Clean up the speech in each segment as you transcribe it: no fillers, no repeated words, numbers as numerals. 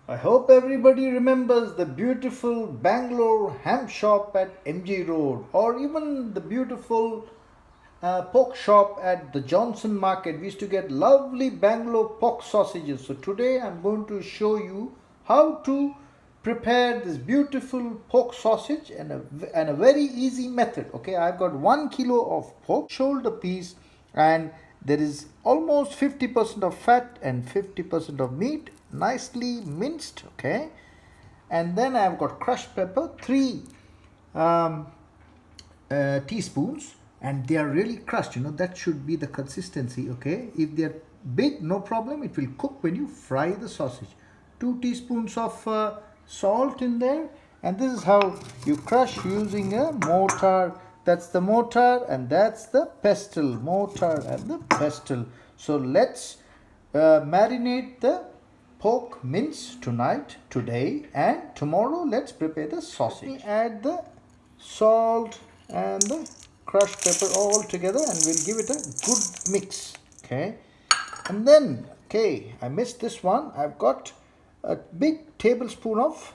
I hope everybody remembers the beautiful Bangalore ham shop at M.G.Road, or even the beautiful pork shop at the Johnson Market. We used to get lovely Bangalore pork sausages. So today I'm going to show you how to prepare this beautiful pork sausage and a very easy method. Okay, I've got 1 kilo of pork shoulder piece, and there is almost 50% of fat and 50% of meat, nicely minced. Okay, and then I've got crushed pepper, 3 um, teaspoons, and they are really crushed. That should be the consistency. Okay, if they're big, no problem, it will cook when you fry the sausage. 2 teaspoons of salt in there, and this is how you crush using a mortar. That's the mortar, and that's the pestle. Mortar and the pestle. So let's marinate the pork mince today, and tomorrow let's prepare the sausage. Let me add the salt and the crushed pepper all together, and we'll give it a good mix. Okay, and then, okay, I missed this one. I've got a big tablespoon of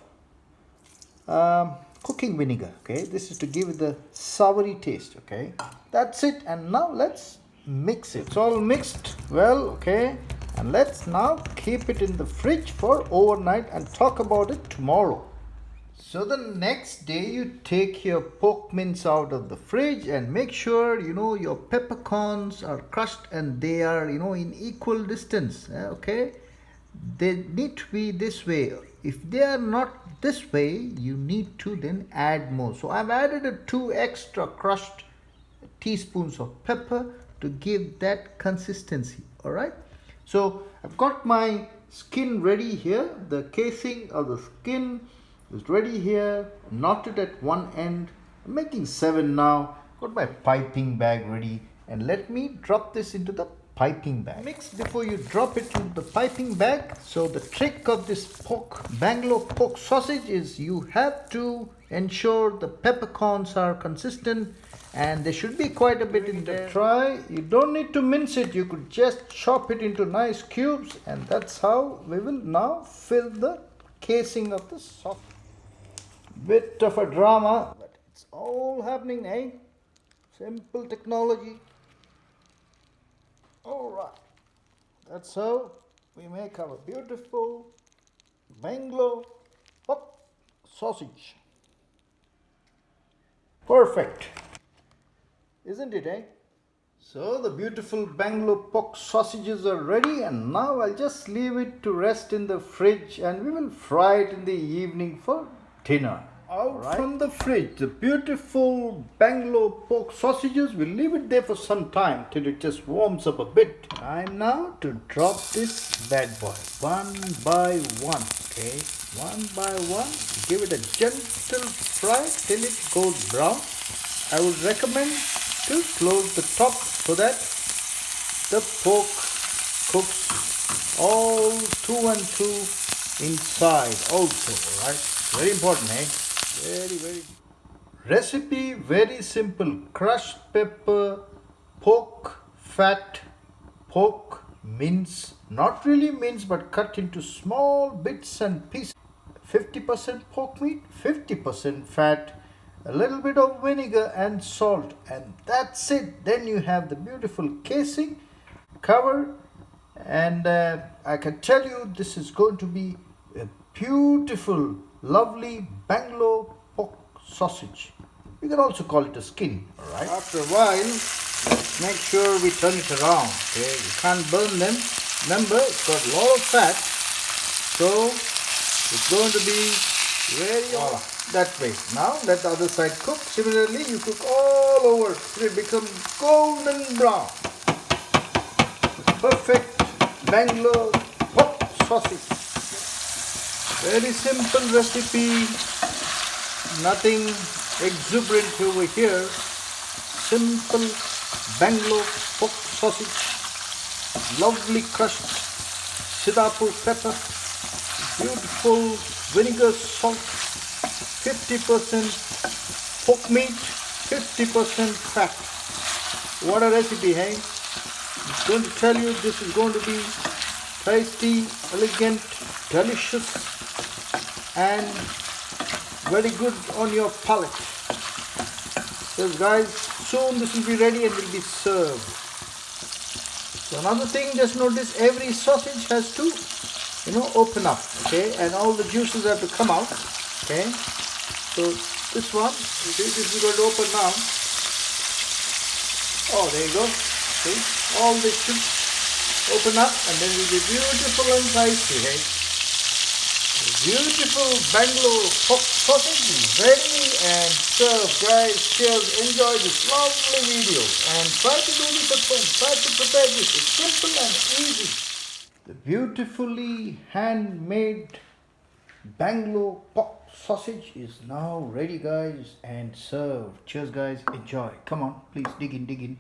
cooking vinegar. Okay, this is to give it the soury taste. Okay, that's it, and now let's mix it. It's all mixed well. Okay, and let's now keep it in the fridge for overnight and talk about it tomorrow. So the next day you take your pork mince out of the fridge and make sure your peppercorns are crushed and they are in equal distance. Okay, they need to be this way. If they are not this way, you need to then add more. So I've added 2 extra crushed teaspoons of pepper to give that consistency. All right, so I've got my skin ready here. The casing of the skin is ready here, knotted at one end. I'm making 7 now. Got my piping bag ready, and let me drop this into the piping bag. Mix before you drop it into the piping bag. So the trick of this Bangalore pork sausage is you have to ensure the peppercorns are consistent, and there should be quite a bit in there. Try, you don't need to mince it, you could just chop it into nice cubes, and that's how we will now fill the casing of the sausage. Bit of a drama, but it's all happening, eh? Simple technology. Alright, that's how we make our beautiful Bangalore pork sausage. Perfect, isn't it, eh? So the beautiful Bangalore pork sausages are ready, and now I'll just leave it to rest in the fridge, and we will fry it in the evening for dinner. Out from the fridge, the beautiful Bangalore pork sausages. We'll leave it there for some time till it just warms up a bit. Time now to drop this bad boy one by one. Okay, one by one. Give it a gentle fry till it goes brown. I would recommend to close the top so that the pork cooks all 2 and 2 inside also. Alright, very important, eh? Very recipe, very simple. Crushed pepper, pork fat, pork mince, not really mince but cut into small bits and pieces. 50% pork meat, 50% fat, a little bit of vinegar and salt, and that's it. Then you have the beautiful casing cover, and I can tell you this is going to be a beautiful, lovely Bangalore pork sausage. You can also call it a skin. Alright, after a while, let's make sure we turn it around. Okay, you can't burn them. Remember, it's got a lot of fat, so it's going to be very that way. Now let the other side cook. Similarly, you cook all over till it becomes golden brown. Perfect Bangalore pork sausage. Very simple recipe, nothing exuberant over here. Simple Bangalore pork sausage, lovely crushed Sidapur pepper, beautiful vinegar, salt, 50% pork meat, 50% fat. What a recipe, hey? I'm going to tell you this is going to be tasty, elegant, delicious, and very good on your palate. So guys, soon this will be ready and will be served. So another thing, just notice every sausage has to, open up, okay, and all the juices have to come out, okay. So this one, you see, this is going to open now. Oh, there you go. See, all this should open up and then it will be beautiful and tasty, hey. The beautiful Bangalore pork sausage is ready and served, guys. Cheers, enjoy this lovely video and try to do this at home. Try to prepare this. It's simple and easy. The beautifully handmade Bangalore pork sausage is now ready, guys, and served. Cheers, guys. Enjoy. Come on, please dig in.